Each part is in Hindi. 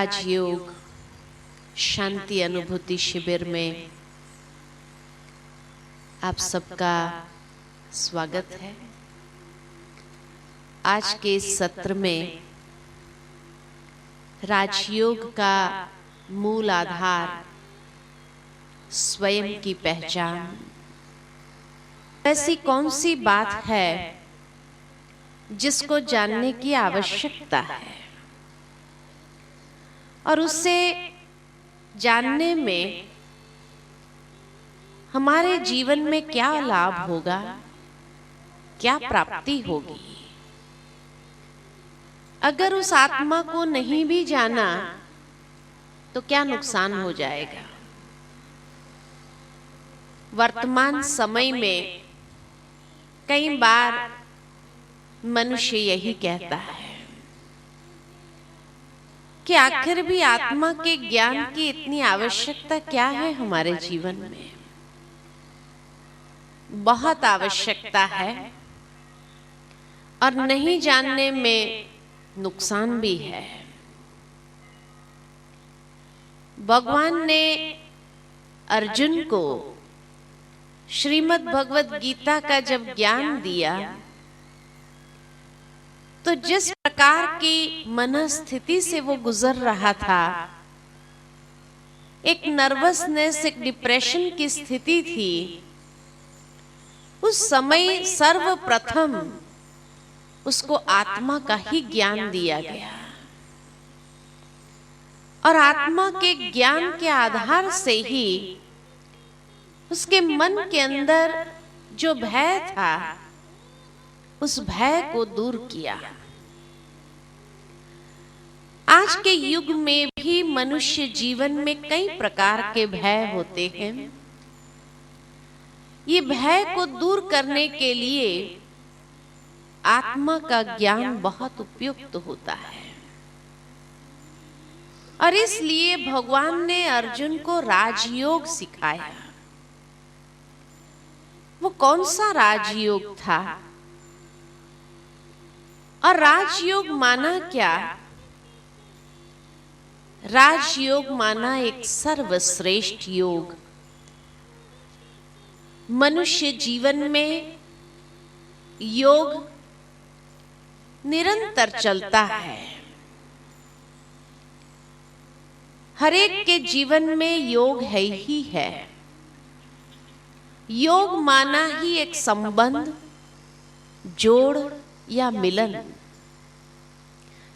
राजयोग शांति अनुभूति शिविर में आप सबका स्वागत है। आज के इस सत्र में राजयोग का मूल आधार स्वयं की पहचान। ऐसी कौन सी बात है जिसको जानने की आवश्यकता है और उससे जानने में हमारे जीवन में क्या लाभ होगा, क्या प्राप्ति होगी। अगर उस आत्मा को नहीं भी जाना तो क्या नुकसान हो जाएगा। वर्तमान समय में कई बार मनुष्य यही कहता है कि आखिर भी आत्मा के ज्ञान की इतनी आवश्यकता क्या है हमारे जीवन में। बहुत आवश्यकता है और नहीं जानने में नुकसान भी है। भगवान ने अर्जुन को श्रीमद् भगवद गीता का जब ज्ञान दिया तो जिस प्रकार की मनस्थिति से वो गुजर रहा था, एक नर्वसनेस, एक डिप्रेशन की स्थिति थी, उस समय सर्वप्रथम उसको आत्मा का ही ज्ञान दिया गया और आत्मा के ज्ञान के आधार से ही उसके मन के अंदर जो भय था उस भय को दूर किया। आज के युग में भी मनुष्य जीवन में कई प्रकार के भय होते हैं। ये भय को दूर करने के लिए आत्मा का ज्ञान बहुत उपयुक्त होता है और इसलिए भगवान ने अर्जुन को राजयोग सिखाया। वो कौन सा राजयोग था और राजयोग माना क्या? राजयोग माना एक सर्वश्रेष्ठ योग। मनुष्य जीवन में योग निरंतर चलता है। हर एक के जीवन में योग है ही है। योग माना ही एक संबंध, जोड़ या मिलन।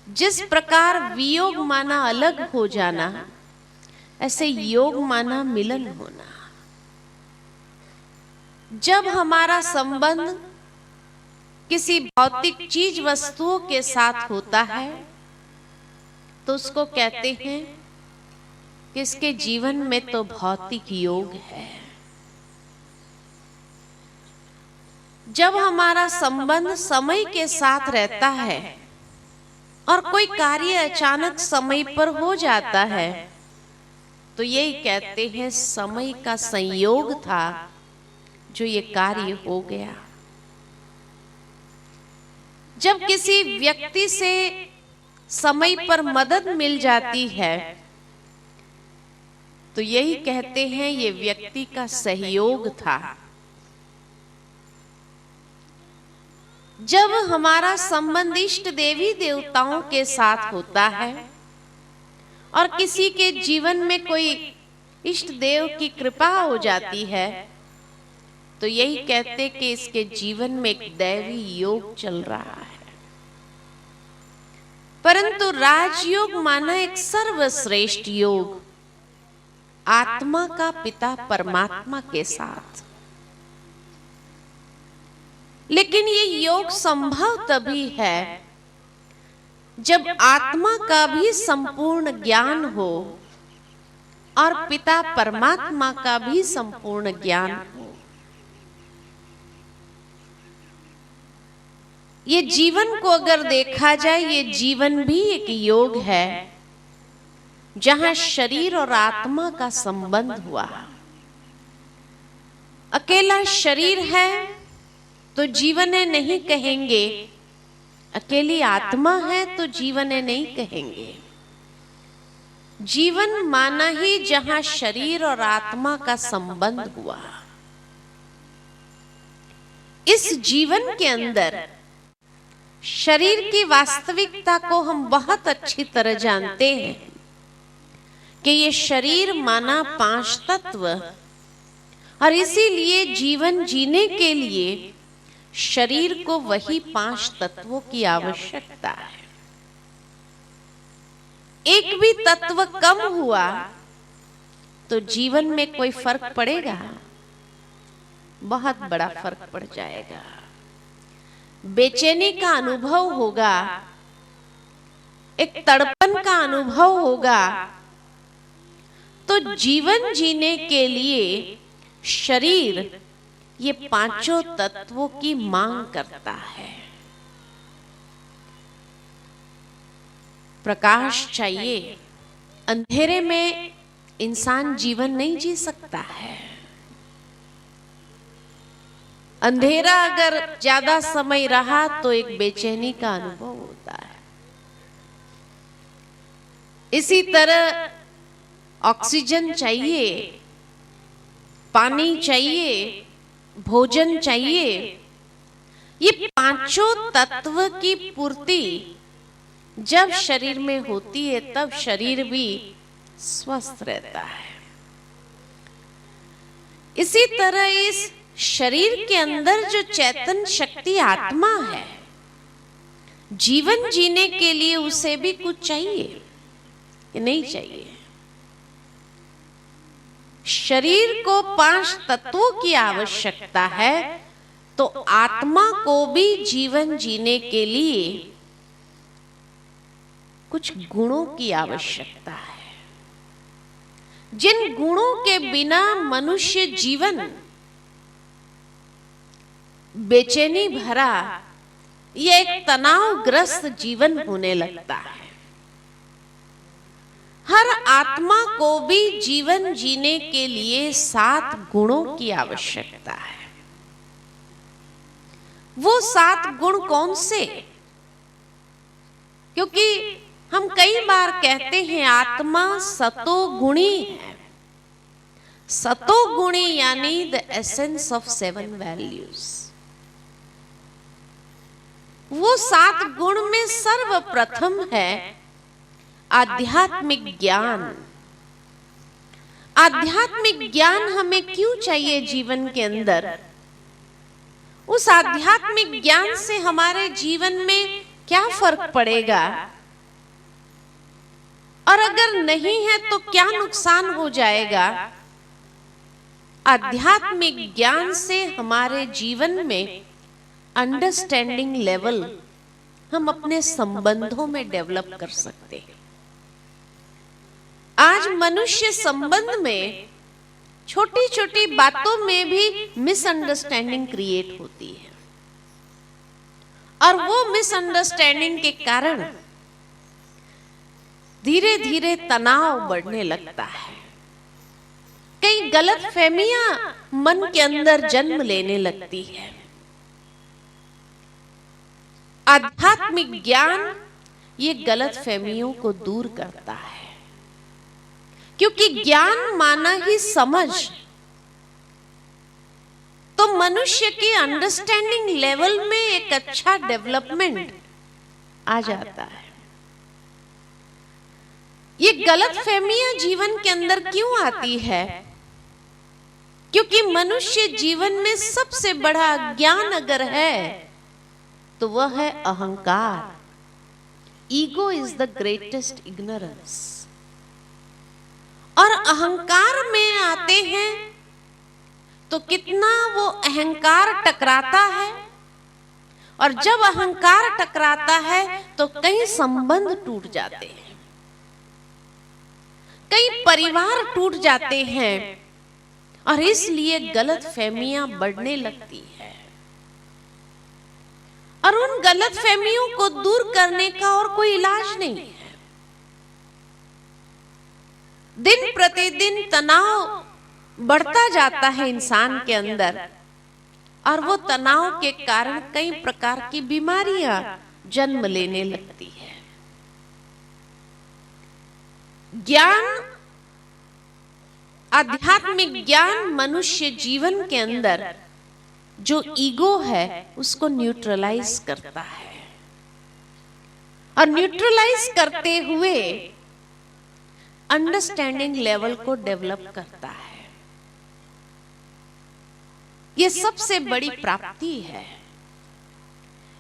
जिस प्रकार वियोग माना अलग हो जाना, ऐसे योग माना मिलन होना। जब हमारा संबंध किसी भौतिक चीज वस्तुओं के साथ होता है तो उसको कहते हैं कि इसके जीवन में तो भौतिक योग है। जब हमारा संबंध समय के साथ रहता है और कोई कार्य अचानक समय पर हो जाता है तो यही कहते हैं समय का संयोग था जो ये कार्य हो गया। जब किसी व्यक्ति से समय पर मदद मिल जाती है तो यही कहते हैं ये व्यक्ति का सहयोग था। जब हमारा संबंध इष्ट देवी देवताओं के साथ होता है और किसी के जीवन में कोई इष्ट देव की कृपा हो जाती है तो यही कहते कि इसके जीवन में एक दैवी योग चल रहा है। परंतु राजयोग माना एक सर्वश्रेष्ठ योग, आत्मा का पिता परमात्मा के साथ। लेकिन ये योग संभव तभी है जब आत्मा का भी संपूर्ण ज्ञान हो और पिता परमात्मा का भी संपूर्ण ज्ञान हो। ये जीवन को अगर देखा जाए, ये जीवन भी एक योग है जहां शरीर और आत्मा का संबंध हुआ। अकेला शरीर है तो जीवन है नहीं कहेंगे, अकेली आत्मा है तो जीवन है नहीं कहेंगे। जीवन माना ही जहां शरीर और आत्मा का संबंध हुआ। इस जीवन के अंदर शरीर की वास्तविकता को हम बहुत अच्छी तरह जानते हैं कि ये शरीर माना 5 तत्व, और इसीलिए जीवन जीने के लिए शरीर को वही 5 तत्वों की आवश्यकता है। एक भी तत्व कम हुआ तो जीवन में कोई फर्क पड़ेगा? बहुत बड़ा फर्क पड़ जाएगा। बेचैनी का अनुभव होगा, एक तड़पन का अनुभव होगा। तो जीवन जीने के लिए शरीर ये 5 तत्वों की मांग करता है। प्रकाश चाहिए, अंधेरे में इंसान जीवन नहीं जी सकता है। अंधेरा अगर ज्यादा समय रहा तो एक बेचैनी का अनुभव होता है। इसी तरह ऑक्सीजन चाहिए, पानी चाहिए, भोजन चाहिए। ये 5 तत्व की पूर्ति जब शरीर में होती है तब शरीर भी स्वस्थ रहता है। इसी तरह इस शरीर के अंदर जो चैतन्य शक्ति आत्मा है, जीवन जीने के लिए उसे भी कुछ चाहिए कि नहीं चाहिए? शरीर को 5 तत्वों की आवश्यकता है, तो आत्मा को भी जीवन जीने के लिए कुछ गुणों की आवश्यकता है, जिन गुणों के बिना मनुष्य जीवन बेचैनी भरा या एक तनावग्रस्त जीवन होने लगता है। हर आत्मा को भी जीवन जीने के लिए 7 गुणों की आवश्यकता है। वो 7 गुण कौन से? क्योंकि हम कई बार कहते हैं आत्मा सतोगुणी है। सतोगुणी यानी द एसेंस ऑफ 7 वैल्यूज। वो 7 गुण में सर्वप्रथम है आध्यात्मिक ज्ञान। आध्यात्मिक ज्ञान हमें क्यों चाहिए जीवन के अंदर? उस आध्यात्मिक ज्ञान से हमारे जीवन में क्या फर्क पड़ेगा, और अगर नहीं है तो क्या नुकसान हो जाएगा? आध्यात्मिक ज्ञान से हमारे जीवन में अंडरस्टैंडिंग लेवल हम अपने संबंधों में डेवलप कर सकते हैं। आज मनुष्य संबंध में छोटी छोटी बातों में भी मिसअंडरस्टैंडिंग क्रिएट होती है, और वो मिसअंडरस्टैंडिंग के कारण धीरे धीरे तनाव बढ़ने लगता है। कई गलत फहमियां मन के अंदर जन्म लेने लगती है। आध्यात्मिक ज्ञान ये गलत फहमियों को दूर करता है, क्योंकि ज्ञान माना ही समझ। तो मनुष्य की अंडरस्टैंडिंग लेवल में एक अच्छा डेवलपमेंट आ जाता है। ये गलत फहमियां जीवन के अंदर क्यों आती है? क्योंकि मनुष्य जीवन में सबसे बड़ा ज्ञान अगर है तो वह है अहंकार। Ego is the greatest ignorance. और अहंकार में आते हैं तो कितना वो अहंकार टकराता है, और जब अहंकार टकराता है तो कई संबंध टूट जाते हैं, कई परिवार टूट जाते हैं, और इसलिए गलत फहमियां बढ़ने लगती है। और उन गलत फहमियों को दूर करने का और कोई इलाज नहीं है। दिन प्रतिदिन तनाव बढ़ता जाता है इंसान के अंदर, और वो तनाव के कारण कई प्रकार की बीमारियां जन्म लेने लगती है। ज्ञान, आध्यात्मिक ज्ञान मनुष्य जीवन के अंदर जो ईगो है उसको न्यूट्रलाइज करता है, और न्यूट्रलाइज करते हुए अंडरस्टैंडिंग लेवल को डेवलप करता है। यह सबसे बड़ी प्राप्ति है।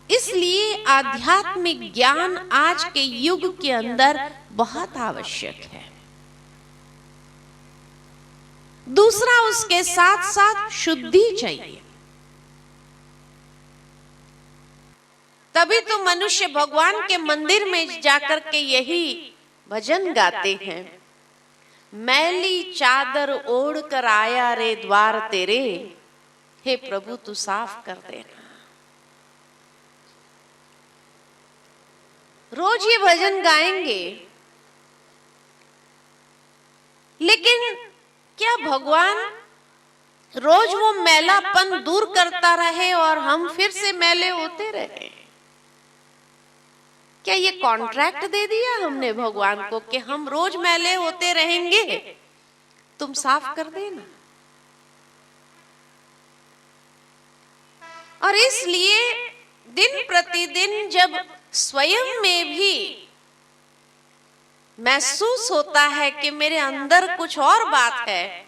इसलिए आध्यात्मिक ज्ञान आज के युग के अंदर बहुत आवश्यक है। दूसरा, उसके साथ साथ शुद्धि चाहिए। तभी तो मनुष्य भगवान के मंदिर में जाकर के यही भजन गाते हैं, मैली चादर ओढ़ कर आया रे द्वार तेरे, हे प्रभु तू साफ कर देना। रोज ये भजन गाएंगे, लेकिन क्या भगवान रोज वो मैलापन दूर करता रहे और हम फिर से मैले होते रहे? क्या ये कॉन्ट्रैक्ट दे दिया हमने भगवान को कि हम रोज मैले होते रहेंगे, तुम साफ कर देना? और इसलिए दिन प्रतिदिन जब स्वयं में भी महसूस होता है कि मेरे अंदर कुछ और बात है,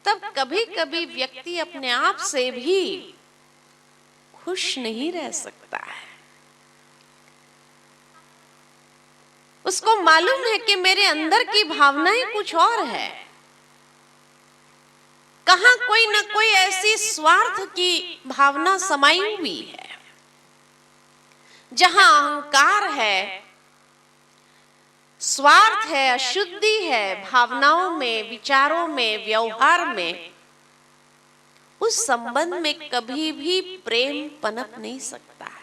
तब कभी कभी व्यक्ति अपने आप से भी खुश नहीं रह सकता है। उसको मालूम है कि मेरे अंदर की भावनाएं कुछ और है। कहां कोई न कोई ऐसी स्वार्थ की भावना समाई हुई है। जहां अहंकार है, स्वार्थ है, अशुद्धि है भावनाओं में, विचारों में, व्यवहार में, उस संबंध में कभी भी प्रेम पनप नहीं सकता है।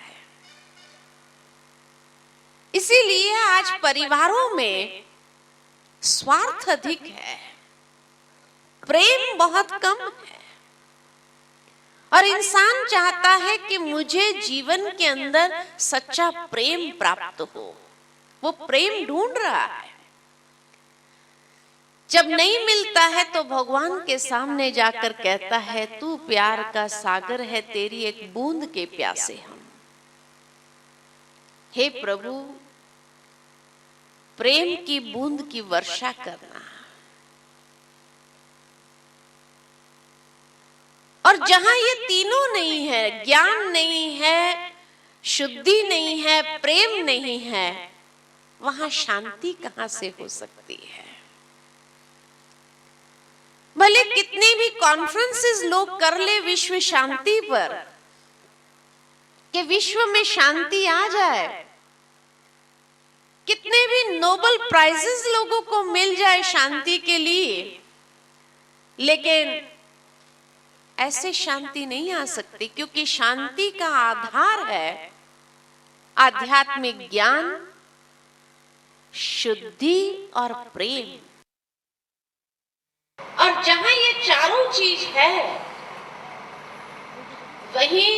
इसीलिए आज परिवारों में स्वार्थ अधिक है, प्रेम बहुत कम है। और इंसान चाहता है कि मुझे जीवन के अंदर सच्चा प्रेम प्राप्त हो। वो प्रेम ढूंढ रहा है। जब नहीं मिलता है तो भगवान के सामने जाकर कहता है, तू प्यार का सागर है, तेरी एक बूंद के प्यासे हम। हे प्रभु, प्रेम की बूंद की वर्षा करना। और जहां ये तीनों नहीं है, ज्ञान नहीं है, शुद्धि नहीं है, प्रेम नहीं है, वहां शांति कहां से हो सकती है? भले कितने भी कॉन्फ्रेंसेस लोग कर ले विश्व शांति पर, कि विश्व में शांति आ जाए, कितने भी नोबेल प्राइजेस लोगों को मिल जाए शांति के लिए, लेकिन ऐसे शांति नहीं आ सकती, क्योंकि शांति का आधार है आध्यात्मिक ज्ञान, शुद्धि और प्रेम। और जहां ये चारों चीज है, वहीं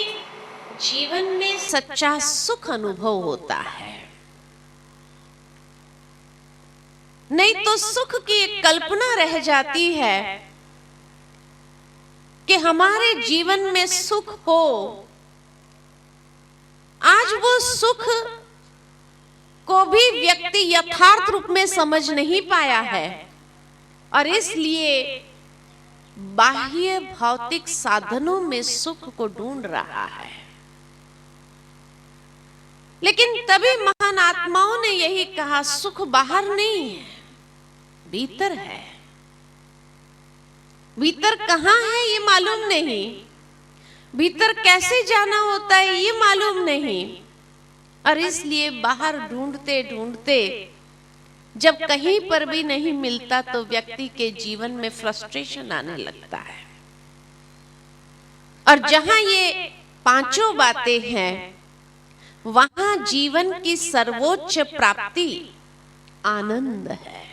जीवन में सच्चा सुख अनुभव होता है। नहीं तो सुख की एक कल्पना रह जाती है कि हमारे जीवन में सुख हो। आज वो सुख को भी व्यक्ति यथार्थ रूप में समझ नहीं पाया है, और इसलिए बाह्य भौतिक साधनों में सुख को ढूंढ रहा है। लेकिन तभी महान आत्माओं ने यही कहा, सुख बाहर नहीं है, भीतर है। भीतर कहां है ये मालूम नहीं, भीतर कैसे जाना होता है ये मालूम नहीं, और इसलिए बाहर ढूंढते ढूंढते जब कहीं पर भी नहीं मिलता तो व्यक्ति के जीवन में फ्रस्ट्रेशन आने लगता है। और जहां ये पांचों बातें हैं, वहां जीवन की सर्वोच्च प्राप्ति आनंद है।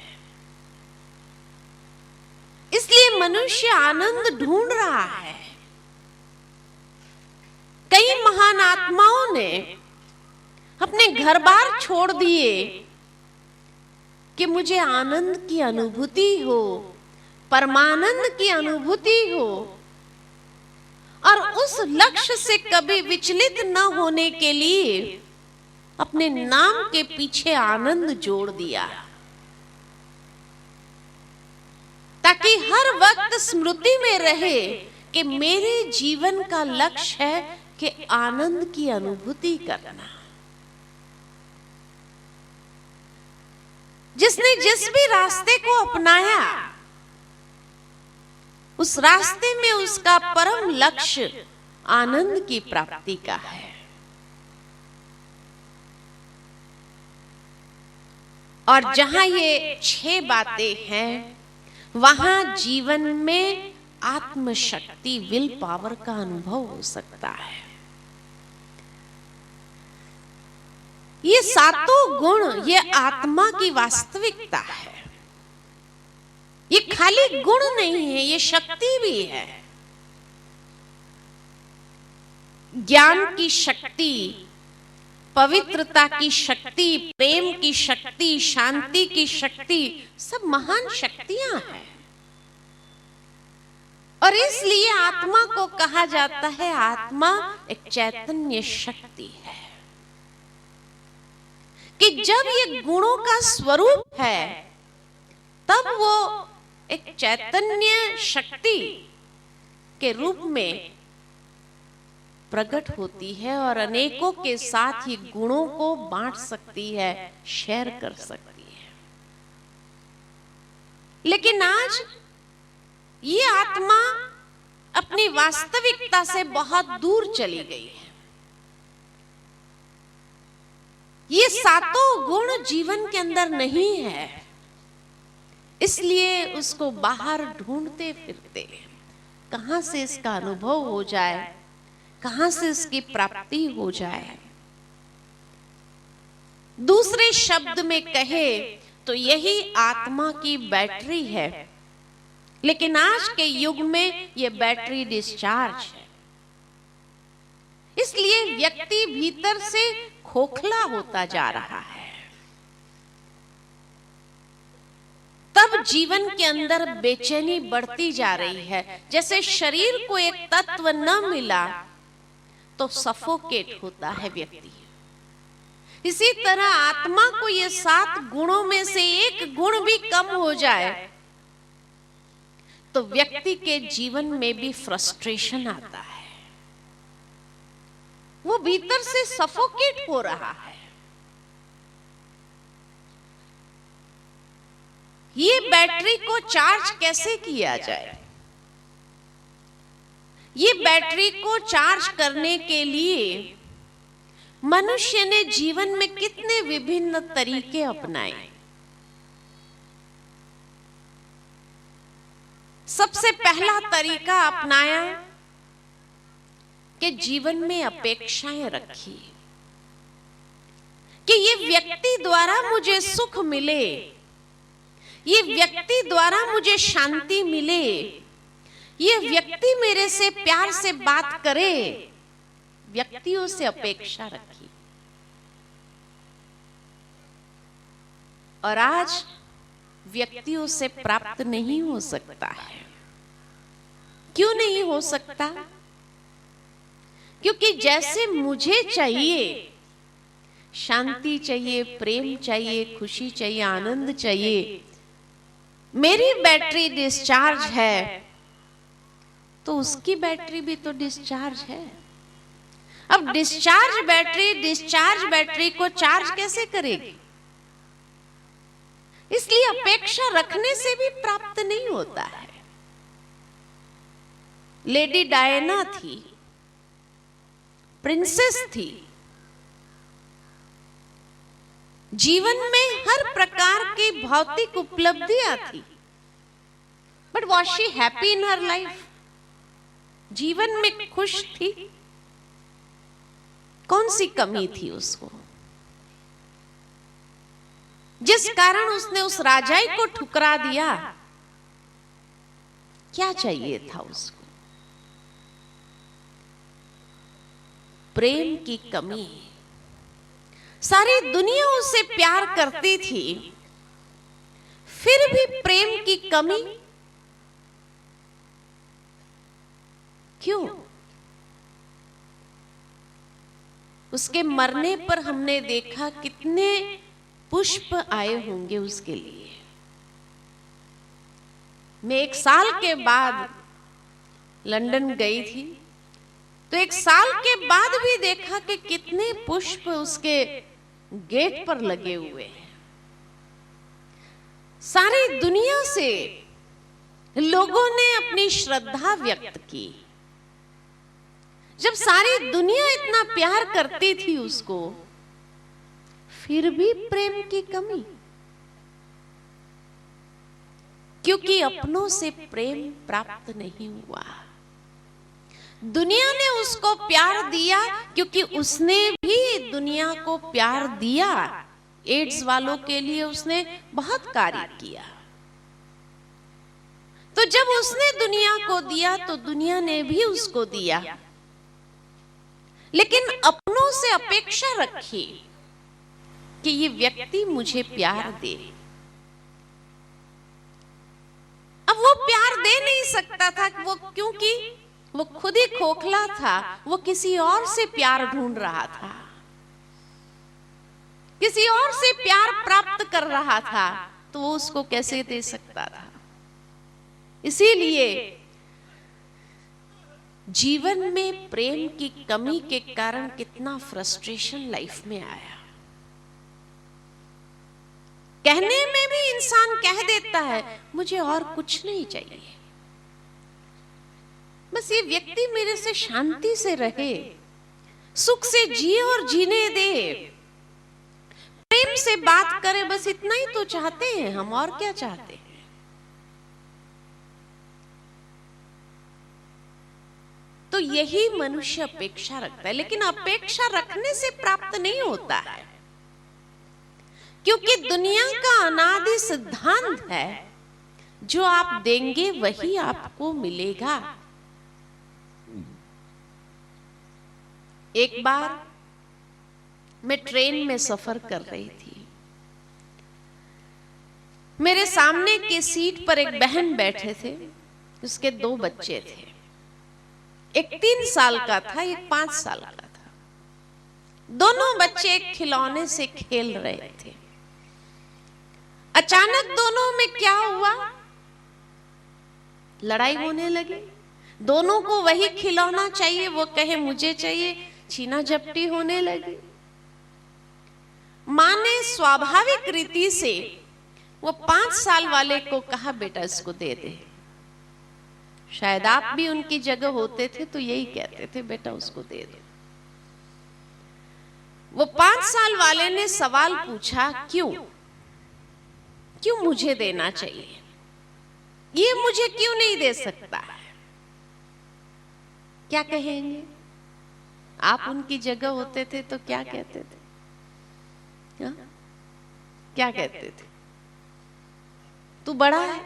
इसलिए मनुष्य आनंद ढूंढ रहा है। कई महान आत्माओं ने अपने घर बार छोड़ दिए, कि मुझे आनंद की अनुभूति हो, परमानंद की अनुभूति हो, और उस लक्ष्य से कभी विचलित न होने के लिए अपने नाम के पीछे आनंद जोड़ दिया, ताकि हर वक्त स्मृति में रहे कि मेरे जीवन का लक्ष्य है कि आनंद की अनुभूति करना। जिसने जिस भी रास्ते को अपनाया, उस रास्ते में उसका परम लक्ष्य आनंद की प्राप्ति का है। और जहां ये 6 बातें हैं, वहां जीवन में आत्मशक्ति, विल पावर का अनुभव हो सकता है। ये 7 गुण, ये आत्मा की वास्तविकता है। ये खाली गुण नहीं है, ये शक्ति भी है। ज्ञान की शक्ति, पवित्रता की शक्ति, प्रेम की शक्ति, शांति की शक्ति, सब महान शक्तियां हैं। और इसलिए आत्मा को कहा जाता है, आत्मा एक चैतन्य शक्ति है। कि जब ये गुणों का स्वरूप है, तब वो एक चैतन्य शक्ति के रूप में प्रकट होती है और अनेकों के साथ ये गुणों को बांट सकती है, शेयर कर सकती है। लेकिन आज ये आत्मा अपनी वास्तविकता से बहुत दूर चली गई है। ये 7 गुण जीवन के अंदर नहीं है, इसलिए उसको बाहर ढूंढते फिरते, कहां से इसका अनुभव हो जाए, कहां से इसकी प्राप्ति हो जाए। दूसरे शब्द में कहे तो यही आत्मा की बैटरी है। लेकिन आज के युग में यह बैटरी डिस्चार्ज है, इसलिए व्यक्ति भीतर से खोखला होता जा रहा है। तब जीवन के अंदर बेचैनी बढ़ती जा रही है। जैसे शरीर को एक तत्व न मिला तो सफोकेट होता है व्यक्ति, इसी तरह आत्मा को ये 7 गुणों में से एक गुण भी कम हो जाए तो व्यक्ति के जीवन में भी फ्रस्ट्रेशन आता है, वो भीतर से सफोकेट हो रहा है। ये बैटरी को चार्ज कैसे किया जाए? ये बैटरी को चार्ज करने के लिए मनुष्य ने जीवन में कितने विभिन्न तरीके अपनाए। सबसे पहला तरीका अपनाया कि जीवन में अपेक्षाएं रखी कि ये व्यक्ति द्वारा मुझे सुख मिले, ये व्यक्ति द्वारा मुझे शांति मिले, ये व्यक्ति मेरे से प्यार से बात करे। व्यक्तियों से अपेक्षा रखी। और आज व्यक्तियों से प्राप्त नहीं हो सकता है। क्यों नहीं हो सकता? क्योंकि जैसे मुझे चाहिए, शांति चाहिए, प्रेम चाहिए, खुशी चाहिए, आनंद चाहिए, मेरी बैटरी डिस्चार्ज है तो उसकी बैटरी भी तो डिस्चार्ज है। अब डिस्चार्ज बैटरी को चार्ज कैसे करेगी? इसलिए अपेक्षा रखने से भी प्राप्त नहीं होता है। लेडी डायना थी, प्रिंसेस थी, जीवन में हर प्रकार की भौतिक उपलब्धियां थी, but was she happy in her life? जीवन में खुश थी? कौन सी कमी थी उसको जिस कारण उसने उस राजाई को ठुकरा दिया? क्या चाहिए था उसको? प्रेम की कमी। सारी दुनिया उससे प्यार करती थी, फिर भी प्रेम की कमी क्यों? उसके मरने पर हमने देखा कितने पुष्प आए होंगे उसके लिए। मैं 1 साल के बाद लंदन गई थी, तो 1 साल के बाद भी देखा कि कितने पुष्प उसके गेट पर लगे हुए हैं। सारी दुनिया से लोगों ने अपनी श्रद्धा व्यक्त की। जब सारी दुनिया इतना प्यार करती थी उसको, फिर भी प्रेम की कमी क्योंकि अपनों से प्रेम प्राप्त नहीं हुआ। दुनिया ने उसको प्यार दिया क्योंकि उसने भी दुनिया को प्यार दिया। एड्स वालों के लिए उसने बहुत कार्य किया। तो जब उसने दुनिया को दिया तो दुनिया ने भी उसको दिया, लेकिन अपनों से अपेक्षा रखी कि ये व्यक्ति मुझे प्यार दे। अब वो प्यार दे नहीं सकता था वो, क्योंकि वो खुद ही खोखला था। वो किसी और से प्यार ढूंढ रहा था, किसी और से प्यार प्राप्त कर रहा था, तो वो उसको कैसे दे सकता था? इसीलिए जीवन में प्रेम की कमी के कारण कितना फ्रस्ट्रेशन लाइफ में आया। कहने में भी इंसान कह देता है मुझे और कुछ नहीं चाहिए, बस ये व्यक्ति मेरे से शांति से रहे, सुख से जिए और जीने दे, प्रेम से बात करे, बस इतना ही तो चाहते हैं हम, और क्या चाहते हैं? तो यही मनुष्य अपेक्षा रखता है, लेकिन अपेक्षा रखने से प्राप्त नहीं होता है, क्योंकि दुनिया का अनादि सिद्धांत है जो आप देंगे वही आपको मिलेगा। एक बार मैं ट्रेन में सफर कर रही थी। मेरे सामने की सीट पर एक बहन बैठे थे, उसके 2 बच्चे थे। एक 3 साल का था, एक 5 साल का था। दोनों बच्चे एक खिलौने से खेल रहे थे। अचानक दोनों में क्या हुआ? लड़ाई होने लगी। दोनों को वही खिलौना चाहिए, वो कहे मुझे चाहिए, छीना झपटी होने लगी। मां ने स्वाभाविक रीति से वो 5 साल वाले को कहा बेटा इसको दे दे। शायद आप भी उनकी जगह होते थे तो यही कहते थे बेटा उसको दे दो। वो 5 साल वाले ने सवाल पूछा क्यों? क्यों मुझे देना चाहिए? ये मुझे क्यों नहीं दे सकता? क्या कहेंगे? आप उनकी जगह होते थे तो क्या कहते थे? हा? क्या कहते थे? तू बड़ा है।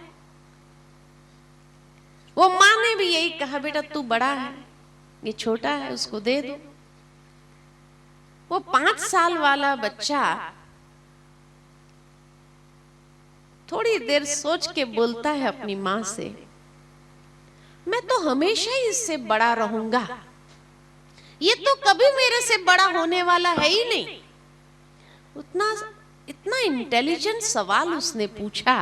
वो मां ने भी यही कहा बेटा तू बड़ा है, ये छोटा है, उसको दे दो। वो 5 साल वाला बच्चा थोड़ी देर सोच के बोलता है अपनी मां से, मैं तो हमेशा ही इससे बड़ा रहूंगा, ये तो कभी मेरे से बड़ा होने वाला है ही नहीं। इतना इंटेलिजेंट सवाल उसने पूछा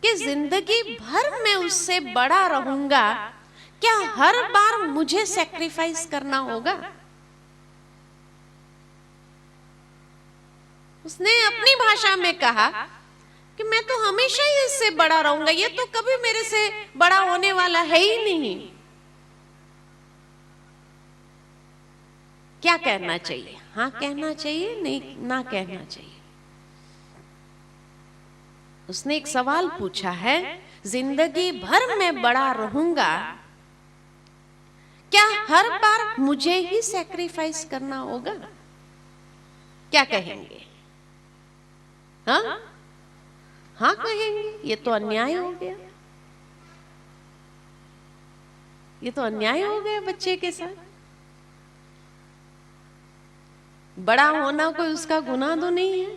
कि जिंदगी भर मैं उससे बड़ा रहूंगा, क्या हर बार मुझे सैक्रिफाइस करना होगा? उसने अपनी भाषा में कहा कि मैं तो हमेशा ही इससे बड़ा रहूंगा, ये तो कभी मेरे से बड़ा होने वाला है ही नहीं। क्या कहना चाहिए? हाँ कहना चाहिए, नहीं ना कहना चाहिए? उसने एक सवाल पूछा है, जिंदगी भर मैं बड़ा रहूंगा, क्या हर बार मुझे ही सैक्रिफाइस करना होगा? क्या कहेंगे? हाँ हाँ कहेंगे, ये तो अन्याय हो गया, ये तो अन्याय हो गया बच्चे के साथ। बड़ा होना कोई उसका गुनाह तो नहीं है।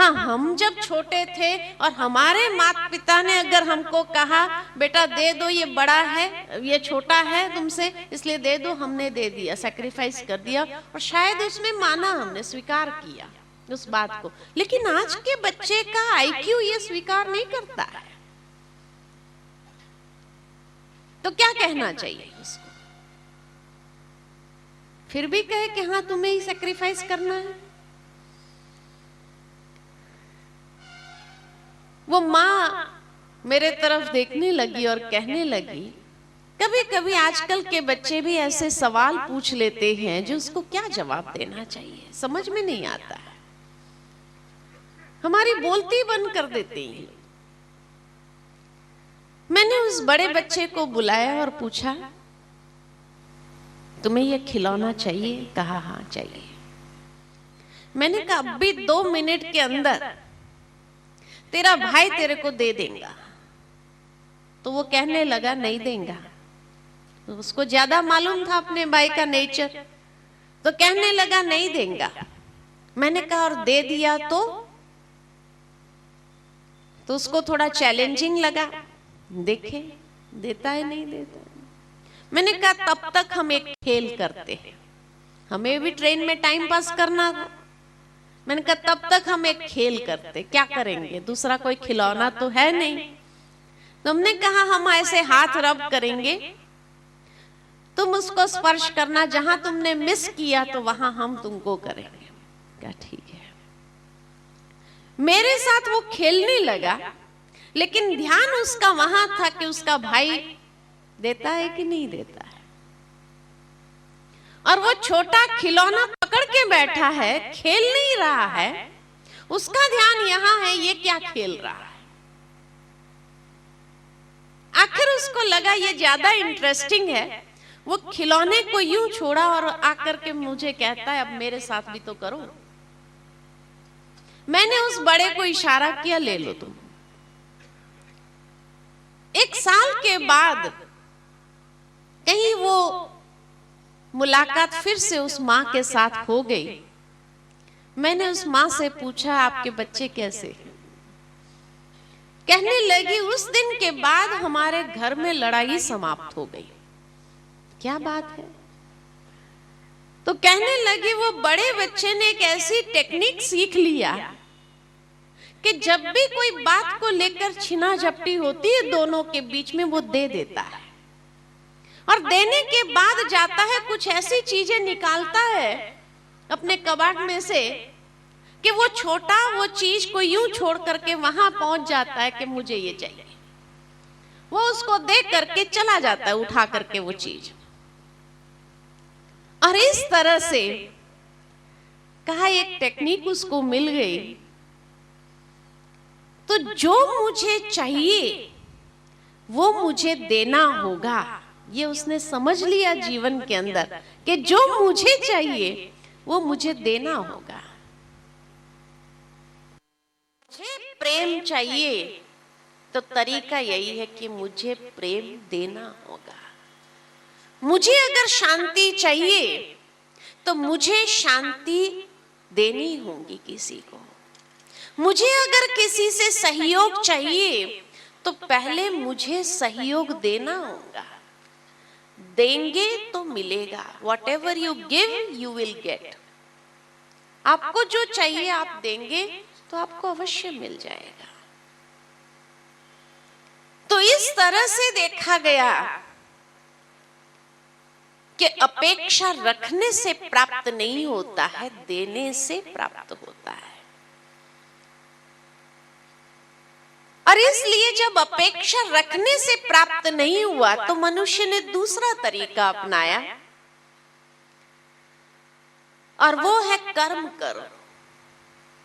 हाँ, हम जब छोटे थे और हमारे माता पिता ने अगर हमको कहा बेटा दे दो, ये बड़ा है, ये छोटा है तुमसे, इसलिए दे दो, हमने दे दिया, सैक्रिफाइस कर दिया और शायद उसमें माना, हमने स्वीकार किया उस बात को। लेकिन आज के बच्चे का आईक्यू ये स्वीकार नहीं करता है, तो क्या कहना चाहिए उसको? फिर भी कहे कि हाँ तुम्हें ही सैक्रिफाइस करना है। वो माँ मेरे तरफ देखने लगी और कहने लगी, कभी कभी आजकल के बच्चे भी ऐसे सवाल पूछ लेते हैं जो उसको क्या जवाब देना चाहिए समझ में नहीं आता है, हमारी बोलती बंद कर देते हैं। मैंने उस बड़े बच्चे को बुलाया और पूछा, तुम्हें यह खिलौना चाहिए? कहा हाँ चाहिए। मैंने कहा अभी 2 मिनट के अंदर तेरा भाई तेरे को दे देगा। तो वो कहने लगा नहीं देगा, तो उसको ज्यादा मालूम था अपने भाई का नेचर, तो कहने लगा नहीं देगा। मैंने कहा और दे दिया तो उसको थोड़ा चैलेंजिंग लगा, देखे देता है नहीं देता है। मैंने कहा तब तक हम एक खेल करते हैं, हमें भी ट्रेन में टाइम पास करना था। मैंने कहा तब तक हम एक खेल करते, क्या करेंगे, दूसरा कोई खिलौना तो है नहीं। तो हमने कहा हम ऐसे हाथ रब करेंगे, तुम उसको स्पर्श करना, जहां तुमने मिस किया तो वहां हम तुमको करेंगे। क्या ठीक है। मेरे साथ वो खेलने लगा, लेकिन ध्यान उसका वहां था कि उसका भाई देता है कि नहीं देता है। और वो छोटा खिलौना पकड़ के बैठा है, खेल नहीं रहा है, उसका ध्यान यहां है ये क्या खेल रहा है। आखिर उसको लगा ये ज्यादा इंटरेस्टिंग है, वो खिलौने को यूं छोड़ा और आकर के मुझे कहता है अब मेरे साथ भी तो करो। मैंने उस बड़े को इशारा किया, ले लो तुम। 1 साल के बाद कहीं वो मुलाकात फिर से उस माँ के साथ हो गई। मैंने उस माँ से पूछा आपके बच्चे कैसे हैं? कहने लगी उस दिन के बाद हमारे घर में लड़ाई समाप्त हो गई। क्या बात है? तो कहने लगी वो बड़े बच्चे ने एक ऐसी टेक्निक सीख लिया कि जब भी कोई बात को लेकर छिना झपटी होती है दोनों के बीच में, वो दे देता है और देने के बाद जाता है कुछ ऐसी चीजें निकालता है अपने कबाड़ में से कि वो छोटा वो चीज को यूं छोड़ करके वहां पहुंच जाता है कि मुझे ये चाहिए। वो उसको दे करके चला जाता है उठा करके वो चीज। और इस तरह से कहा एक टेक्निक उसको मिल गई, तो जो मुझे चाहिए वो मुझे देना होगा। ये उसने समझ लिया जीवन के अंदर कि जो मुझे चाहिए वो मुझे देना होगा। मुझे प्रेम चाहिए तो तरीका यही है कि मुझे प्रेम देना होगा। मुझे अगर शांति चाहिए तो मुझे शांति देनी होगी किसी को। मुझे अगर किसी से सहयोग चाहिए तो पहले मुझे सहयोग देना होगा। देंगे तो मिलेगा। Whatever you give, you will get. आपको जो चाहिए आप देंगे तो आपको अवश्य मिल जाएगा। तो इस तरह से देखा गया कि अपेक्षा रखने से प्राप्त नहीं होता है, देने से प्राप्त होता है। और इसलिए जब अपेक्षा रखने से प्राप्त नहीं हुआ तो मनुष्य ने दूसरा तरीका अपनाया और वो है कर्म करो।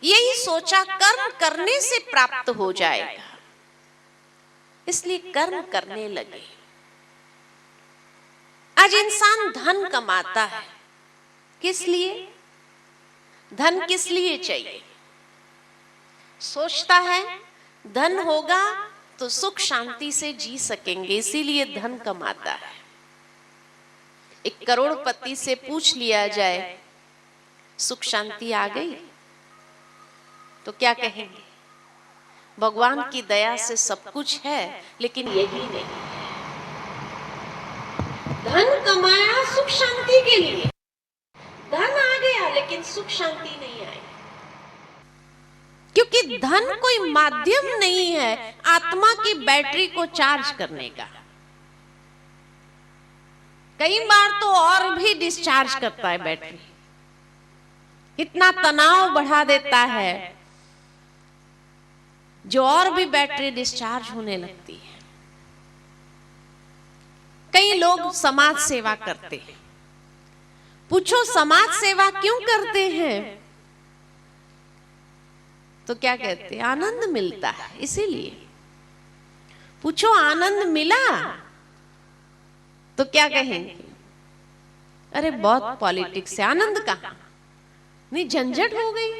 यही सोचा कर्म करने से प्राप्त हो जाएगा, इसलिए कर्म करने लगे। आज इंसान धन कमाता है, किस लिए? धन किस लिए चाहिए? सोचता है धन होगा तो सुख शांति से जी सकेंगे, इसीलिए धन कमाता है। एक करोड़पति से पूछ लिया जाए सुख शांति आ गई तो क्या कहेंगे? भगवान की दया से सब कुछ है, लेकिन यही नहीं है। धन कमाया सुख शांति के लिए, धन आ गया लेकिन सुख शांति नहीं आई, क्योंकि धन कोई माध्यम नहीं है आत्मा की बैटरी को चार्ज करने का। कई बार तो और भी डिस्चार्ज करता है बैटरी, इतना तनाव बढ़ा देता है जो और भी बैटरी डिस्चार्ज होने लगती है। कई लोग समाज सेवा करते हैं। पूछो समाज सेवा क्यों करते हैं? तो क्या कहते हैं? आनंद मिलता है इसीलिए। पूछो आनंद मिला? तो क्या कहेंगे? अरे बहुत पॉलिटिक्स है, आनंद कहां, नहीं झंझट हो गई।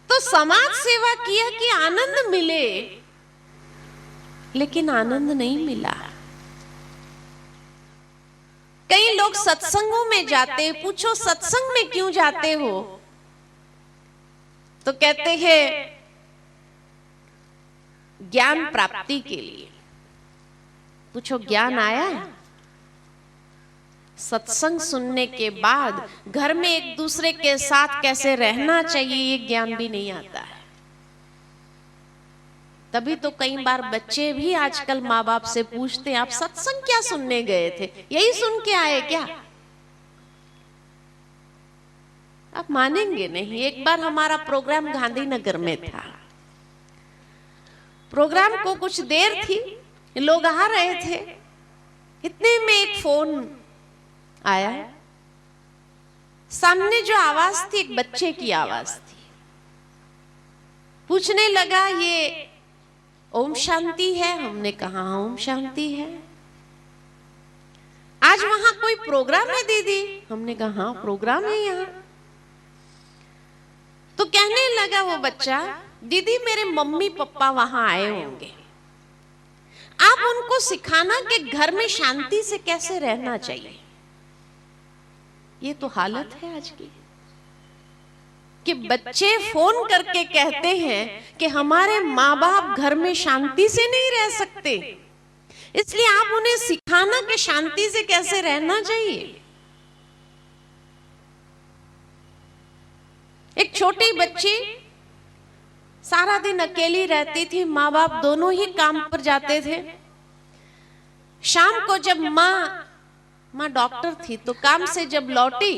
तो समाज सेवा किया कि आनंद मिले, लेकिन आनंद नहीं मिला। कई लोग सत्संगों में जाते हैं। पूछो सत्संग में क्यों जाते हो? तो कहते हैं ज्ञान प्राप्ति के लिए। पूछो ज्ञान आया? सत्संग सुनने के बाद घर में एक दूसरे के साथ कैसे रहना चाहिए ये ज्ञान भी नहीं आता है। तभी तो कई बार बच्चे भी आजकल माँ बाप से पूछते हैं आप सत्संग क्या सुनने गए थे, यही सुन के आए क्या? आप मानेंगे नहीं। एक बार हमारा प्रोग्राम गांधीनगर में था। प्रोग्राम को कुछ देर थी, लोग आ रहे थे, इतने में एक फोन आया। सामने जो आवाज थी एक बच्चे की आवाज थी। पूछने लगा ये ओम शांति है? हमने कहा ओम शांति है। आज वहां कोई प्रोग्राम है दीदी? हमने कहा हाँ प्रोग्राम है यहाँ। तो कहने लगा वो बच्चा, दीदी मेरे मम्मी पापा वहां आए होंगे, आप उनको सिखाना कि घर में शांति से कैसे रहना चाहिए। ये तो हालत है आज की कि बच्चे फोन करके कहते हैं कि हमारे माँ बाप घर में शांति से नहीं रह सकते, इसलिए आप उन्हें सिखाना कि शांति से कैसे रहना चाहिए। एक छोटी बच्ची सारा दिन अकेली रहती थी, माँ बाप दोनों ही काम पर जाते थे। शाम को जब माँ डॉक्टर थी तो काम से जब लौटी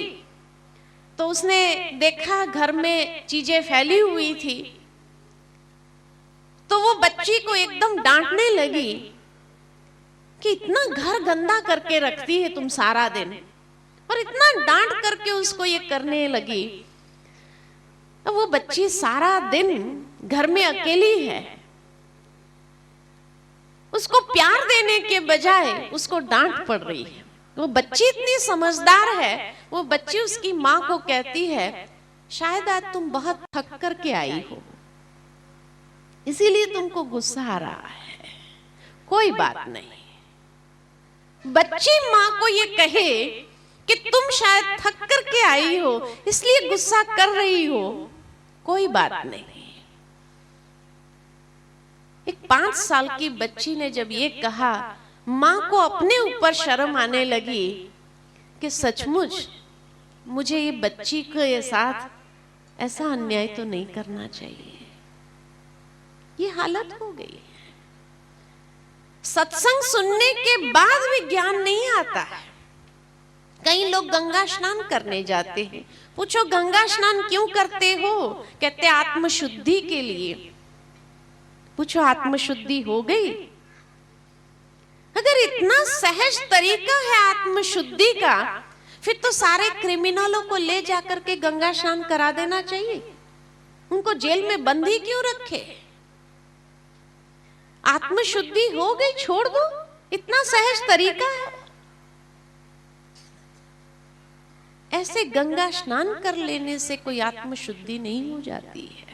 तो उसने देखा घर में चीजें फैली हुई थी, तो वो बच्ची को एकदम डांटने लगी कि इतना घर गंदा करके रखती है तुम सारा दिन, और इतना डांट करके उसको ये करने लगी। अब वो बच्ची सारा दिन घर में अकेली है, उसको प्यार देने के बजाय उसको डांट पड़ रही है। वो बच्ची इतनी समझदार है, वो बच्ची उसकी माँ को कहती है शायद आज तुम बहुत थक कर के आई हो, इसीलिए तुमको गुस्सा आ रहा है, कोई बात नहीं। बच्ची माँ को ये कहे कि तुम शायद थक कर के आई हो इसलिए गुस्सा कर रही हो, कोई बात नहीं। एक 5 साल की बच्ची ने जब ये कहा, माँ को अपने ऊपर शर्म आने लगी कि सचमुच मुझे ये बच्ची के साथ ऐसा अन्याय तो नहीं करना चाहिए। ये हालत हो गई है। सत्संग सुनने के बाद भी ज्ञान नहीं आता है। कई लोग गंगा स्नान करने जाते हैं। पूछो गंगा स्नान क्यों करते हो? कहते आत्मशुद्धि के लिए। पूछो आत्मशुद्धि हो गई? अगर इतना सहज तरीका है आत्मशुद्धि का, फिर तो सारे क्रिमिनलों को ले जाकर के गंगा स्नान करा देना चाहिए। उनको जेल में बंद ही क्यों रखे? आत्मशुद्धि हो गई, छोड़ दो, इतना सहज तरीका है। ऐसे गंगा स्नान कर लेने से कोई आत्मशुद्धि नहीं हो जाती है।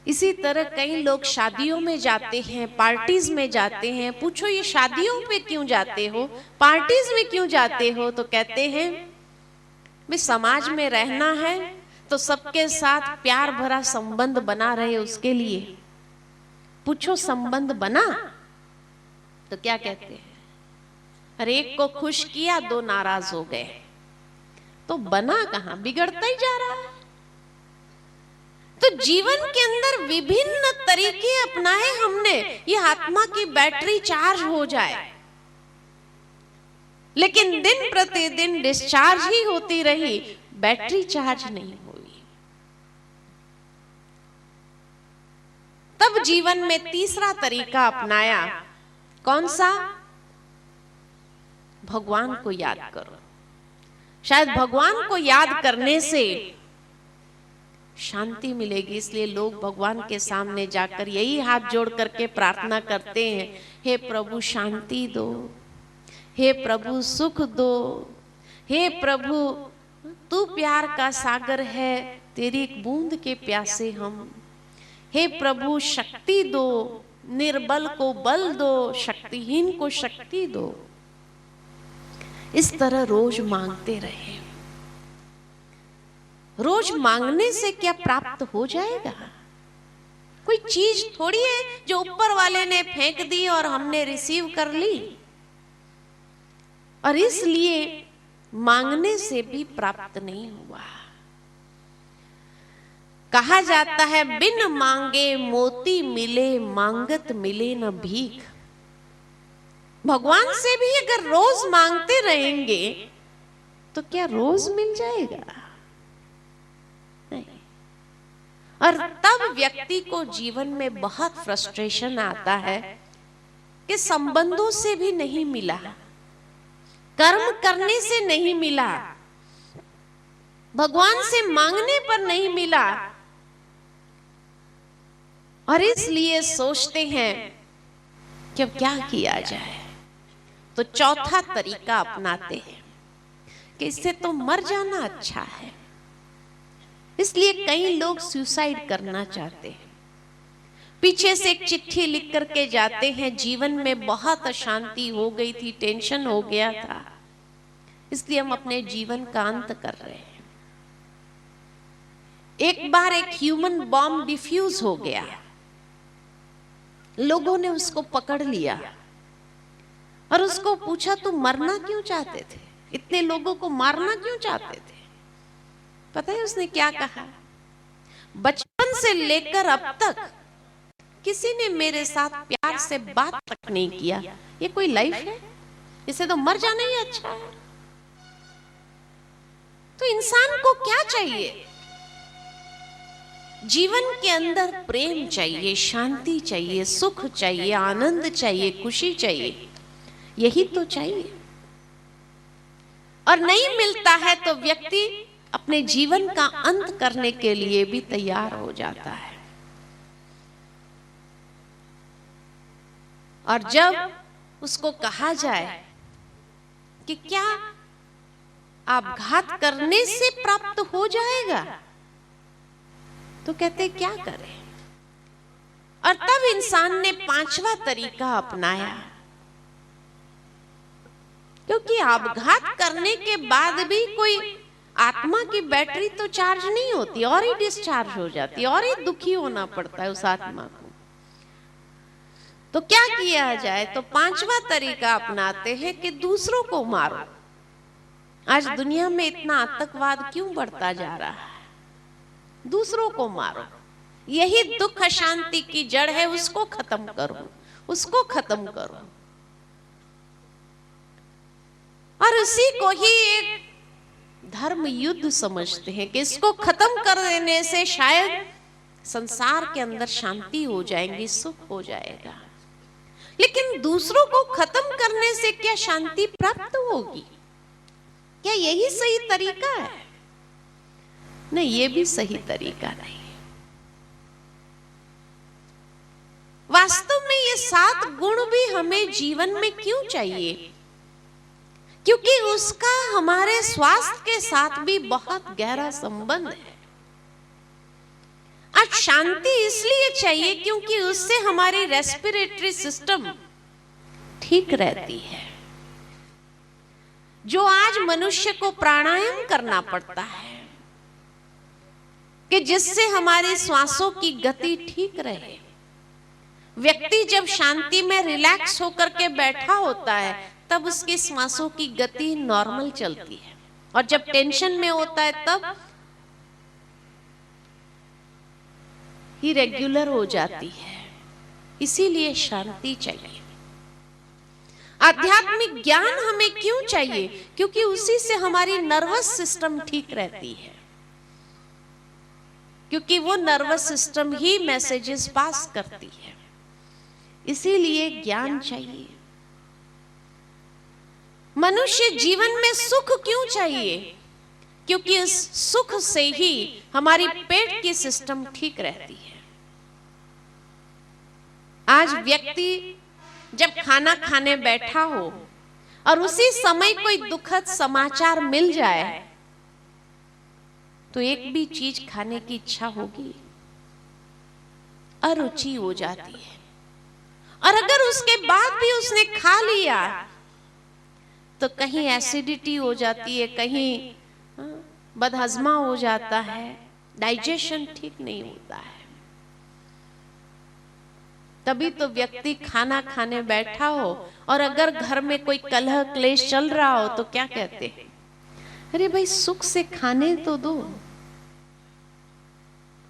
इसी तरह कई लोग शादियों में जाते हैं, पार्टीज में जाते हैं। पूछो ये शादियों पे क्यों जाते हो, पार्टीज में क्यों जाते हो? तो कहते हैं भी समाज में रहना है तो सबके साथ प्यार भरा संबंध बना रहे, उसके लिए पूछो संबंध बना? तो क्या कहते हैं, हर एक को खुश किया, दो नाराज हो गए, तो बना कहां, बिगड़ता ही जा रहा है। तो जीवन के अंदर विभिन्न तरीके अपनाए हमने, ये आत्मा की बैटरी चार्ज हो जाए, लेकिन दिन प्रतिदिन डिस्चार्ज ही होती रही, बैटरी चार्ज नहीं हुई। तब जीवन में तीसरा तरीका अपनाया, कौन सा? भगवान को याद करो। शायद भगवान को याद करने से शांति मिलेगी, इसलिए लोग भगवान के सामने जाकर यही हाथ जोड़ करके प्रार्थना करते हैं, हे प्रभु शांति दो, हे प्रभु सुख दो, हे प्रभु तू प्यार का सागर है, तेरी एक बूंद के प्यासे हम, हे प्रभु शक्ति दो, निर्बल को बल दो, शक्तिहीन को शक्ति दो। इस तरह रोज मांगते रहे। रोज मांगने से क्या प्राप्त हो जाएगा? कोई चीज थोड़ी है जो ऊपर वाले ने फेंक दी और हमने रिसीव कर ली। और इसलिए मांगने से भी प्राप्त नहीं हुआ। कहा जाता है बिन मांगे मोती मिले, मांगत मिले न भीख। भगवान से भी अगर रोज मांगते रहेंगे तो क्या रोज मिल जाएगा? नहीं। और तब व्यक्ति को जीवन में बहुत फ्रस्ट्रेशन आता है कि संबंधों से भी नहीं मिला, कर्म करने से नहीं मिला, भगवान से मांगने पर नहीं मिला, और इसलिए सोचते हैं कि अब क्या किया जाए। तो चौथा तरीका अपनाते हैं कि इससे तो मर जाना अच्छा है। इसलिए कई लोग सुसाइड करना चाहते हैं। पीछे से एक चिट्ठी लिख करके जाते हैं, जीवन में बहुत अशांति हो गई थी, टेंशन हो गया था, इसलिए हम अपने जीवन का अंत कर रहे हैं। एक बार एक ह्यूमन बॉम्ब डिफ्यूज हो गया, लोगों ने उसको पकड़ लिया और उसको पूछा तुम मरना क्यों चाहते थे, इतने लोगों को मारना क्यों चाहते थे? पता है उसने क्या कहा? बचपन से लेकर अब तक किसी ने मेरे साथ प्यार से बात तक नहीं किया, ये कोई लाइफ है? इसे तो मर जाना ही अच्छा है। तो इंसान को क्या चाहिए? जीवन के अंदर प्रेम चाहिए, शांति चाहिए, सुख चाहिए, आनंद चाहिए, खुशी चाहिए, यही तो चाहिए। और नहीं मिलता है तो व्यक्ति अपने जीवन का अंत करने के लिए भी तैयार हो जाता है। और जब उसको कहा जाए कि क्या आपघात करने से प्राप्त हो जाएगा, तो कहते क्या करें? और तब इंसान ने पांचवा तरीका अपनाया, क्योंकि आपघात करने के बाद भी कोई आत्मा की बैटरी तो चार्ज नहीं होती, और ही डिस्चार्ज हो जाती है, और ही दुखी होना पड़ता है उस आत्मा को। तो क्या किया जाए? तो पांचवा तरीका अपनाते हैं कि दूसरों को मारो। आज दुनिया में इतना आतंकवाद क्यों बढ़ता जा रहा है? दूसरों को मारो, यही दुख अशांति की जड़ है, उसको खत्म करो, उसको खत्म करो। और उसी को ही एक धर्म युद्ध समझते हैं कि इसको खत्म कर देने से शायद संसार के अंदर शांति हो जाएगी, सुख हो जाएगा। लेकिन दूसरों को खत्म करने से क्या शांति प्राप्त होगी? क्या यही सही तरीका है? नहीं, ये भी सही तरीका नहीं। वास्तव में ये 7 गुण भी हमें जीवन में क्यों चाहिए? क्योंकि उसका हमारे स्वास्थ्य के साथ भी बहुत गहरा संबंध है। आज शांति इसलिए चाहिए क्योंकि उससे हमारी रेस्पिरेटरी सिस्टम ठीक रहती है। जो आज मनुष्य को प्राणायाम करना पड़ता है कि जिससे हमारी श्वासों की गति ठीक रहे। व्यक्ति जब शांति में रिलैक्स होकर के बैठा होता है तब उसकी श्वासों की गति नॉर्मल चलती है, और जब टेंशन में होता है तब इरेग्युलर हो जाती है। इसीलिए शांति चाहिए। आध्यात्मिक ज्ञान हमें क्यों चाहिए? क्योंकि उसी से हमारी नर्वस सिस्टम ठीक रहती है, क्योंकि वो नर्वस सिस्टम ही मैसेजेस पास करती है। इसीलिए ज्ञान चाहिए। मनुष्य जीवन में सुख क्यों चाहिए? क्योंकि इस सुख से ही हमारी पेट की सिस्टम ठीक रहती है। आज व्यक्ति जब खाना खाने बैठा हो और उसी समय कोई दुखद समाचार मिल जाए तो एक भी चीज खाने की इच्छा होगी, अरुचि हो जाती है। और अगर उसके बाद भी उसने खा लिया तो कहीं एसिडिटी हो जाती है, कहीं बदहजमा हो जाता है, डाइजेशन ठीक नहीं होता है। तभी तो व्यक्ति खाना खाने बैठा हो और अगर घर में कोई कलह क्लेश चल रहा हो तो क्या कहते हैं? अरे भाई सुख से खाने तो दो।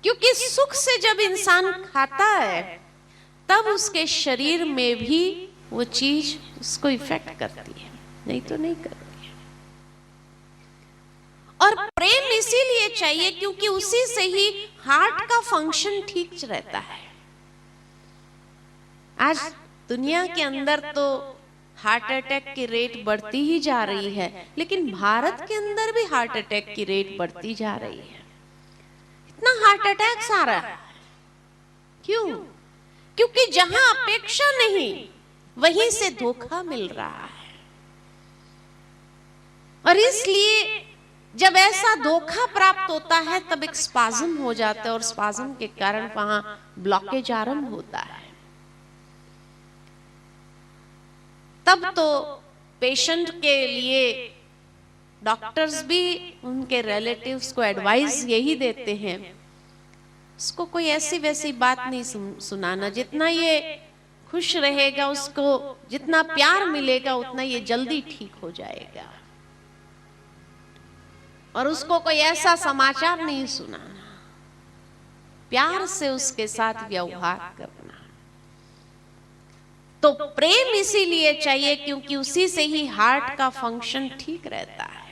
क्योंकि सुख से जब इंसान खाता है तब उसके शरीर में भी वो चीज उसको इफेक्ट करती है, नहीं तो नहीं करती है। और प्रेम इसीलिए चाहिए क्योंकि उसी से ही हार्ट का फंक्शन ठीक रहता है। आज दुनिया के अंदर तो हार्ट अटैक की रेट बढ़ती ही जा रही है, लेकिन भारत के अंदर भी हार्ट अटैक की रेट बढ़ती जा रही है। इतना हार्ट अटैक आ रहा है क्यों? क्योंकि जहां अपेक्षा नहीं वहीं से धोखा मिल रहा है। और इसलिए जब ऐसा धोखा प्राप्त होता है तब एक स्पाज्म हो जाता है और स्पाज्म के कारण वहां ब्लॉकेज आरंभ होता है। तब तो पेशेंट के लिए डॉक्टर्स भी उनके रिलेटिव्स को एडवाइस यही देते हैं, उसको कोई ऐसी वैसी बात नहीं सुनाना। जितना ये खुश रहेगा, उसको जितना प्यार मिलेगा उतना ये जल्दी ठीक हो जाएगा। और उसको कोई ऐसा समाचार नहीं सुनाना, प्यार से उसके साथ व्यवहार करना। तो प्रेम इसीलिए चाहिए क्योंकि उसी से ही हार्ट का फंक्शन ठीक रहता है।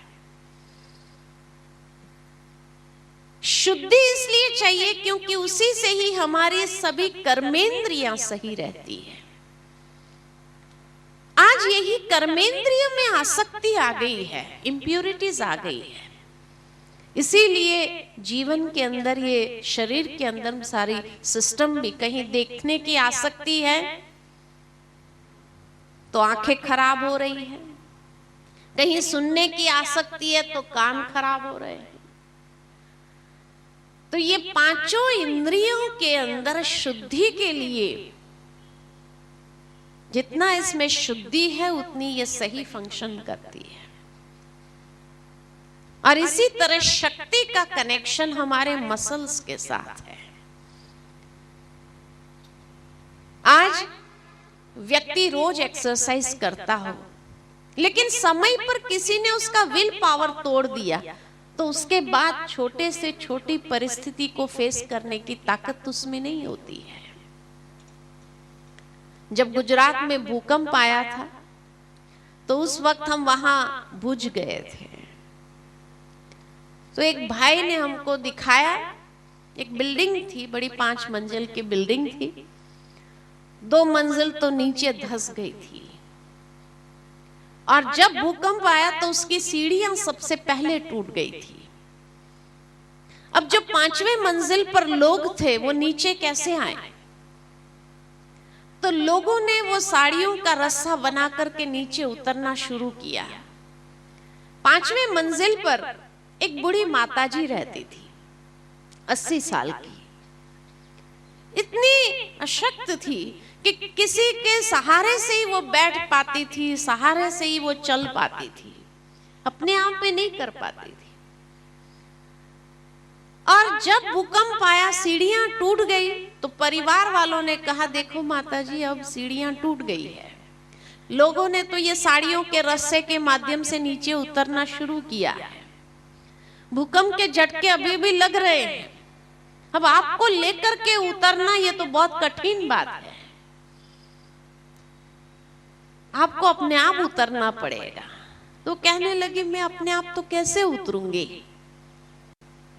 शुद्धि इसलिए चाहिए क्योंकि उसी से ही हमारी सभी कर्मेंद्रियां सही रहती है। आज यही कर्मेंद्रिय में आसक्ति आ गई है, इंप्यूरिटीज आ गई है। इसीलिए जीवन के अंदर, ये शरीर के अंदर सारी सिस्टम भी, कहीं देखने की आसक्ति है तो आंखें खराब हो रही है, कहीं सुनने की आसक्ति है तो कान खराब हो रहे हैं। तो ये पांचों इंद्रियों के अंदर शुद्धि के लिए जितना इसमें शुद्धि है उतनी ये सही फंक्शन करती है। और इसी तरह शक्ति का कनेक्शन हमारे मसल्स के साथ है। आज व्यक्ति रोज एक्सरसाइज करता हो लेकिन समय पर किसी ने उसका विल पावर तोड़ दिया तो उसके बाद छोटे से छोटी परिस्थिति को फेस करने की ताकत उसमें नहीं होती है। जब गुजरात में भूकंप आया था तो उस वक्त हम वहां बुझ गए थे। तो एक भाई ने हमको दिखाया, एक बिल्डिंग थी, बड़ी 5 मंजिल की बिल्डिंग थी, 2 मंजिल तो नीचे धंस गई थी। और जब भूकंप आया तो उसकी सीढ़ियां सबसे पहले टूट गई थी। अब जो 5वें मंजिल पर लोग थे वो नीचे कैसे आए? तो लोगों ने वो साड़ियों का रस्सा बना करके नीचे उतरना शुरू किया। 5वें मंजिल पर एक बूढ़ी माताजी रहती थी, 80 साल की, इतनी अशक्त थी कि किसी के सहारे से ही वो बैठ पाती थी, सहारे से ही वो चल पाती थी। अपने आप में नहीं कर पाती थी। और जब भूकंप आया, सीढ़ियां टूट गई, तो परिवार वालों ने कहा देखो माताजी अब सीढ़ियां टूट गई है। लोगों ने तो ये साड़ियों के रस्से के माध्यम से नीचे उतरना शुरू किया है, भूकंप के झटके अभी भी लग रहे हैं, अब आपको लेकर के उतरना ये तो बहुत कठिन बात है, आपको अपने आप उतरना पड़ेगा। तो कहने लगी मैं अपने आप तो कैसे उतरूंगी,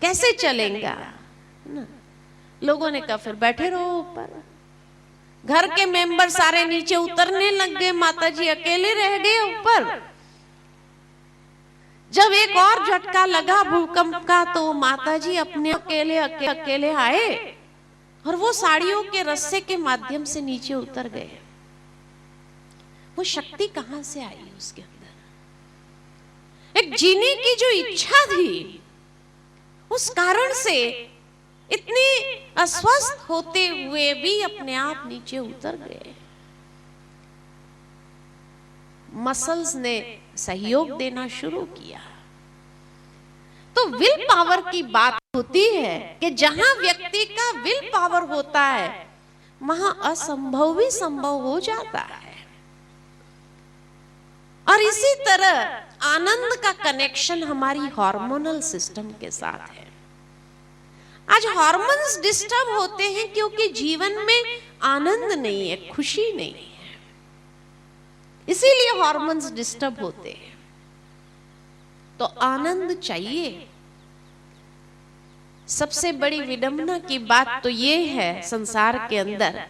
कैसे चलेगा ना। लोगों ने कहा फिर बैठे रहो ऊपर। घर के मेंबर सारे नीचे उतरने लग गए, माताजी अकेले रह गए ऊपर। जब एक और झटका लगा भूकंप का, तो माताजी अपने अकेले आए और वो साड़ियों के रस्से के माध्यम से नीचे उतर गए। वो शक्ति कहां से आई उसके अंदर? एक जीने की जो इच्छा थी, उस कारण से इतनी अस्वस्थ होते हुए भी अपने आप नीचे उतर गए। मसल्स ने सहयोग देना शुरू किया। तो विल पावर की बात होती है कि जहां व्यक्ति का विल पावर होता है, वहां असंभव भी संभव हो जाता है। और इसी तरह आनंद का कनेक्शन हमारी हार्मोनल सिस्टम के साथ है। आज हार्मोन्स डिस्टर्ब होते हैं क्योंकि जीवन में आनंद नहीं है, खुशी नहीं है, इसीलिए हार्मोन्स डिस्टर्ब होते हैं। तो आनंद चाहिए। सबसे बड़ी विडंबना की बात तो ये है संसार के अंदर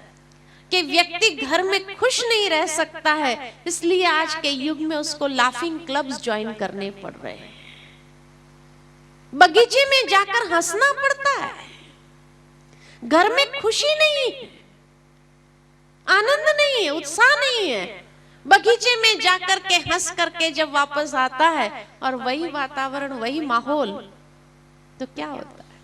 कि व्यक्ति घर में खुश नहीं रह सकता है, इसलिए आज के युग में उसको लाफिंग क्लब्स ज्वाइन करने पड़ रहे हैं, बगीचे में जाकर हंसना पड़ता है। घर में खुशी नहीं है, आनंद नहीं है, उत्साह नहीं है। बगीचे में जाकर के हंस करके जब वापस आता है और वही वातावरण, वही माहौल, तो क्या होता है?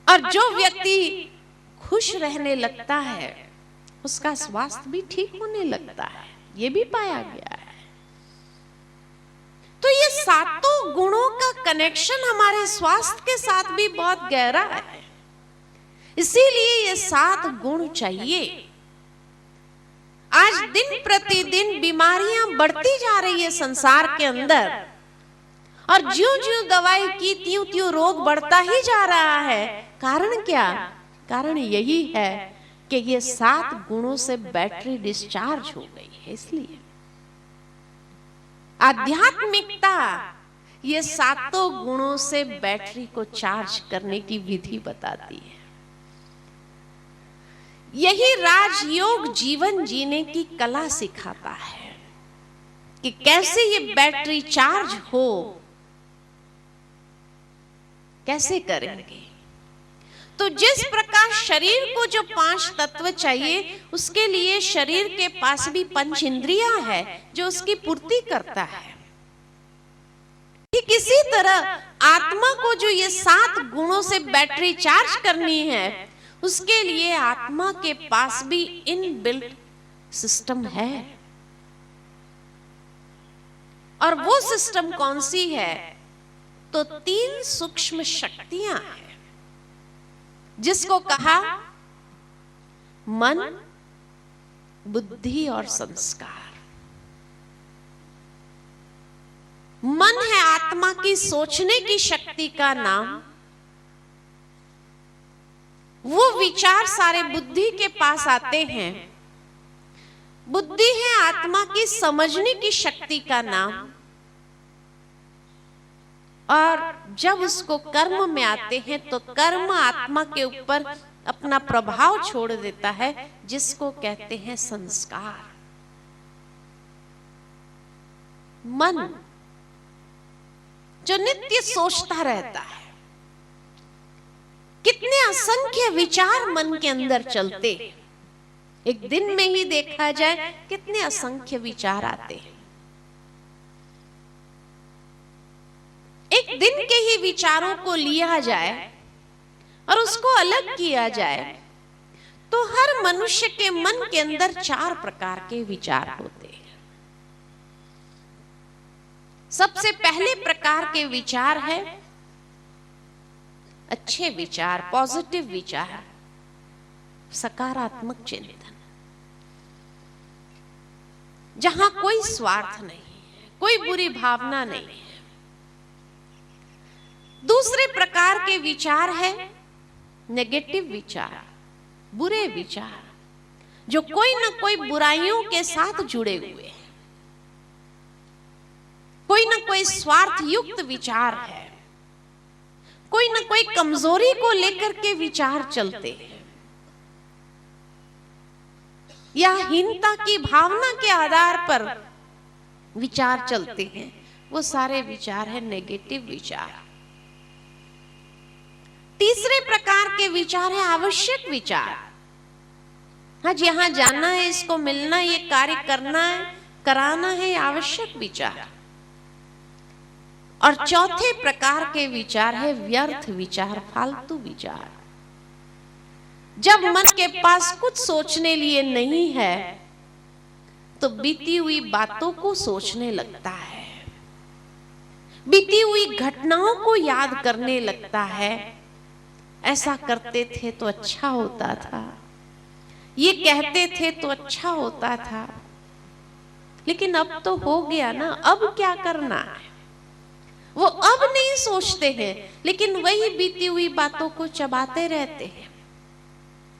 और जो व्यक्ति खुश रहने लगता है उसका स्वास्थ्य भी ठीक होने लगता है, ये भी पाया गया है। तो ये सातों गुणों का कनेक्शन हमारे स्वास्थ्य के साथ भी बहुत गहरा है, इसीलिए ये 7 गुण चाहिए। आज दिन प्रतिदिन बीमारियां बढ़ती जा रही है संसार के अंदर, और ज्यों-ज्यों दवाई की त्यों-त्यों रोग बढ़ता ही जा रहा है। कारण क्या? कारण यही है कि ये 7 गुणों से बैटरी डिस्चार्ज हो गई है। इसलिए आध्यात्मिकता ये 7 गुणों से बैटरी को चार्ज करने की विधि बताती है। यही राजयोग जीवन जीने की कला सिखाता है कि कैसे ये बैटरी चार्ज हो, कैसे करेंगे। तो जिस प्रकार शरीर को जो 5 तत्व चाहिए, उसके लिए शरीर के पास भी 5 इंद्रियां है जो उसकी पूर्ति करता है। ठीक इसी तरह आत्मा को जो ये 7 गुणों से बैटरी चार्ज करनी है, उसके लिए आत्मा के पास भी इनबिल्ट सिस्टम है। और वो सिस्टम कौन सी है? तो 3 सूक्ष्म शक्तियां हैं, जिसको कहा मन, बुद्धि और संस्कार। मन है आत्मा की सोचने की शक्ति का नाम। वो विचार सारे बुद्धि के पास आते हैं। बुद्धि है आत्मा की समझने की शक्ति का नाम। और जब उसको कर्म में आते हैं तो कर्म आत्मा के ऊपर अपना प्रभाव छोड़ देता है, जिसको कहते हैं संस्कार। मन जो नित्य सोचता रहता है, कितने असंख्य विचार मन के अंदर चलते, एक दिन में ही देखा जाए कितने असंख्य विचार आते हैं। एक दिन के ही विचारों को लिया जाए और उसको अलग किया जाए तो हर मनुष्य के मन के अंदर 4 प्रकार के विचार होते हैं। सबसे पहले प्रकार के विचार है अच्छे विचार, पॉजिटिव विचार, सकारात्मक चिंतन, जहां कोई स्वार्थ नहीं है, कोई बुरी भावना नहीं है। दूसरे प्रकार के विचार है नेगेटिव विचार, बुरे विचार, जो कोई ना कोई बुराइयों के साथ जुड़े हुए हैं, कोई ना कोई स्वार्थ युक्त विचार है, कोई ना कोई कमजोरी को लेकर के विचार चलते हैं, या हीनता की भावना के आधार पर विचार चलते हैं। वो सारे विचार है नेगेटिव विचार। तीसरे प्रकार के विचार है आवश्यक विचार। हाँ, जहां जाना है, इसको मिलना, ये कार्य करना है, कराना है, आवश्यक विचार। और चौथे प्रकार के विचार है व्यर्थ विचार, फालतू विचार। जब मन के पास कुछ सोचने लिए नहीं है तो बीती हुई बातों को सोचने लगता है, बीती हुई घटनाओं को याद करने लगता है। ऐसा करते थे तो अच्छा होता था, ये कहते थे तो अच्छा होता था, लेकिन अब तो हो गया ना, अब क्या करना है। वो अब नहीं सोचते हैं, लेकिन वही बीती हुई बातों को चबाते रहते हैं।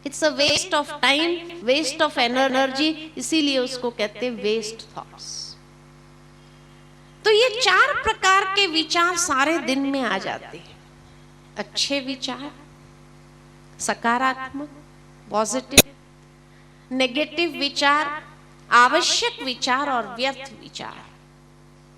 It's a waste of time, waste of energy, इसीलिए उसको कहते हैं वेस्ट थॉट्स। तो ये चार प्रकार के विचार सारे दिन में आ जाते हैं। अच्छे विचार, सकारात्मक, पॉजिटिव, नेगेटिव विचार, आवश्यक विचार और व्यर्थ विचार।